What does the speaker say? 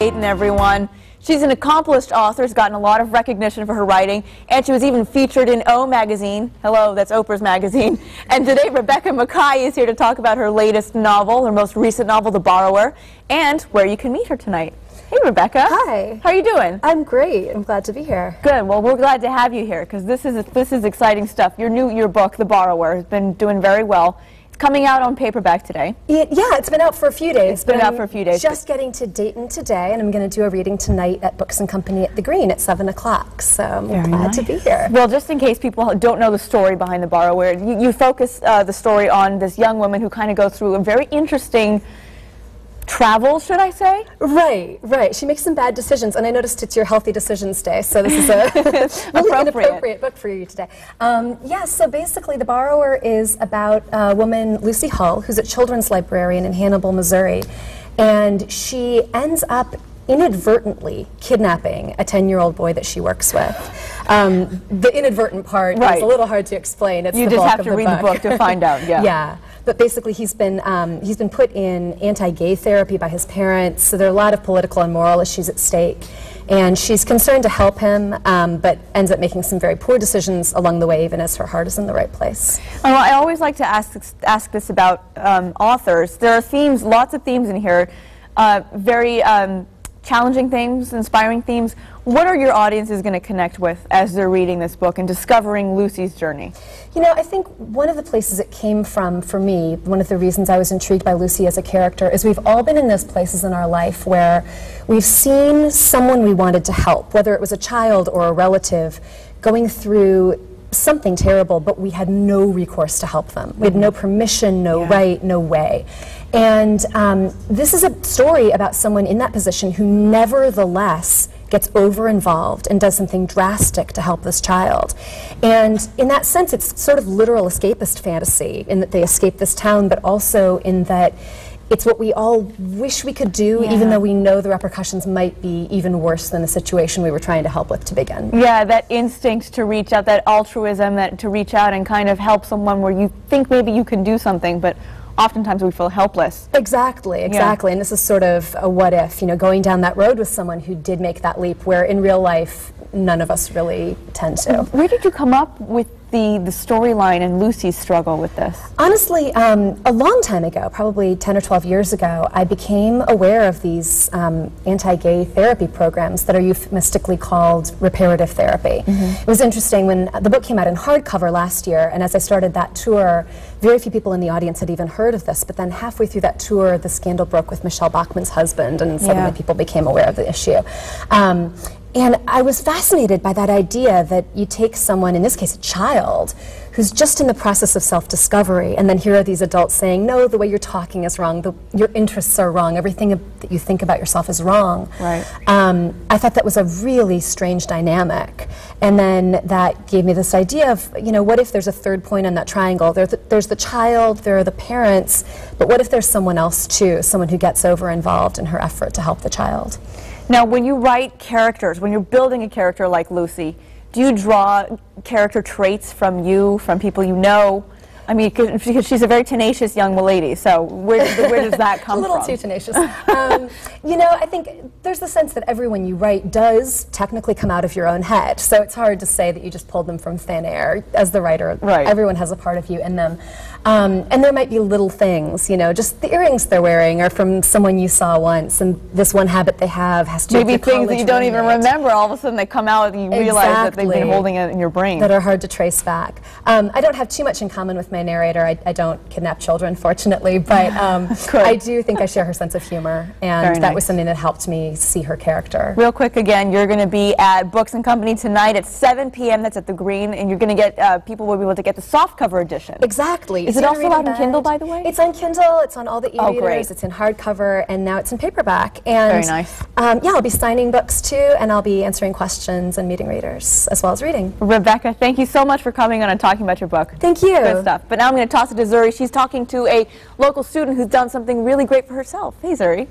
And everyone. She's an accomplished author, has gotten a lot of recognition for her writing, and she was even featured in O magazine. Hello, that's Oprah's magazine. And today, Rebecca Makkai is here to talk about her latest novel, her most recent novel, The Borrower, and where you can meet her tonight. Hey, Rebecca. Hi. How are you doing? I'm great. I'm glad to be here. Good. Well, we're glad to have you here because this is exciting stuff. Your book, The Borrower, has been doing very well. Coming out on paperback today. Yeah, it's been out for a few days. It's been out for a few days. Just getting to Dayton today, and I'm going to do a reading tonight at Books and Company at the Green at 7 o'clock. So I'm glad to be here. Well, just in case people don't know the story behind The Borrower, you focus the story on this young woman who kind of goes through a very interesting travel, should I say? Right. She makes some bad decisions, and I noticed it's your Healthy Decisions Day, so this is a really an appropriate book for you today. So basically The Borrower is about a woman, Lucy Hull, who's a children's librarian in Hannibal, Missouri, and she ends up inadvertently kidnapping a 10-year-old boy that she works with. The inadvertent part is a little hard to explain. It's you just have to read the book to find out. Yeah. But basically, he's been put in anti-gay therapy by his parents. So there are a lot of political and moral issues at stake. And she's concerned to help him, but ends up making some very poor decisions along the way, even as her heart is in the right place. Well, I always like to ask this about authors. There are themes, lots of themes in here, very challenging themes, inspiring themes. What are your audiences going to connect with as they're reading this book and discovering Lucy's journey? You know, I think one of the places it came from, for me, one of the reasons I was intrigued by Lucy as a character is we've all been in those places in our life where we've seen someone we wanted to help, whether it was a child or a relative, going through something terrible, but we had no recourse to help them. We had no permission, no right, no way. And this is a story about someone in that position who nevertheless gets over-involved and does something drastic to help this child. And in that sense, it's sort of literal escapist fantasy in that they escape this town, but also in that it's what we all wish we could do, even though we know the repercussions might be even worse than the situation we were trying to help with to begin. Yeah, that instinct to reach out, that altruism, that to reach out and kind of help someone where you think maybe you can do something, but oftentimes we feel helpless. Exactly. And this is sort of a what if, going down that road with someone who did make that leap, where in real life, none of us really tend to. Where did you come up with the storyline and Lucy's struggle with this? Honestly, a long time ago, probably 10 or 12 years ago, I became aware of these anti-gay therapy programs that are euphemistically called reparative therapy. It was interesting when the book came out in hardcover last year, and as I started that tour, very few people in the audience had even heard of this, but then halfway through that tour, the scandal broke with Michelle Bachmann's husband, and suddenly people became aware of the issue. And I was fascinated by that idea that you take someone, in this case a child, who's just in the process of self-discovery, and then here are these adults saying, no, the way you're talking is wrong, your interests are wrong, everything that you think about yourself is wrong. I thought that was a really strange dynamic. And then that gave me this idea of, what if there's a third point on that triangle? There's the child, there are the parents, but what if there's someone else too, someone who gets over-involved in her effort to help the child? Now, when you write characters, when you're building a character like Lucy, do you draw character traits from you, from people you know? I mean, because she's a very tenacious young lady, so where does that come from? A little too tenacious. I think there's the sense that everyone you write does technically come out of your own head, so it's hard to say that you just pulled them from thin air. As the writer, everyone has a part of you in them. And there might be little things, just the earrings they're wearing are from someone you saw once, and this one habit they have has to do with maybe things that you don't even remember, all of a sudden they come out and you realize that they've been holding it in your brain. That are hard to trace back. I don't have too much in common with my narrator. I don't kidnap children, fortunately, but I do think I share her sense of humor, and that was something that helped me see her character. Real quick again, you're going to be at Books and Company tonight at 7 p.m. That's at the Green, and you're going to get, people will be able to get the softcover edition. Exactly. Is it also out on Kindle, by the way? It's on Kindle, it's on all the e-readers, it's in hardcover, and now it's in paperback. And very nice. I'll be signing books too, and I'll be answering questions and meeting readers, as well as reading. Rebecca, thank you so much for coming on and talking about your book. Thank you. Good stuff. But now I'm going to toss it to Zuri. She's talking to a local student who's done something really great for herself. Hey, Zuri.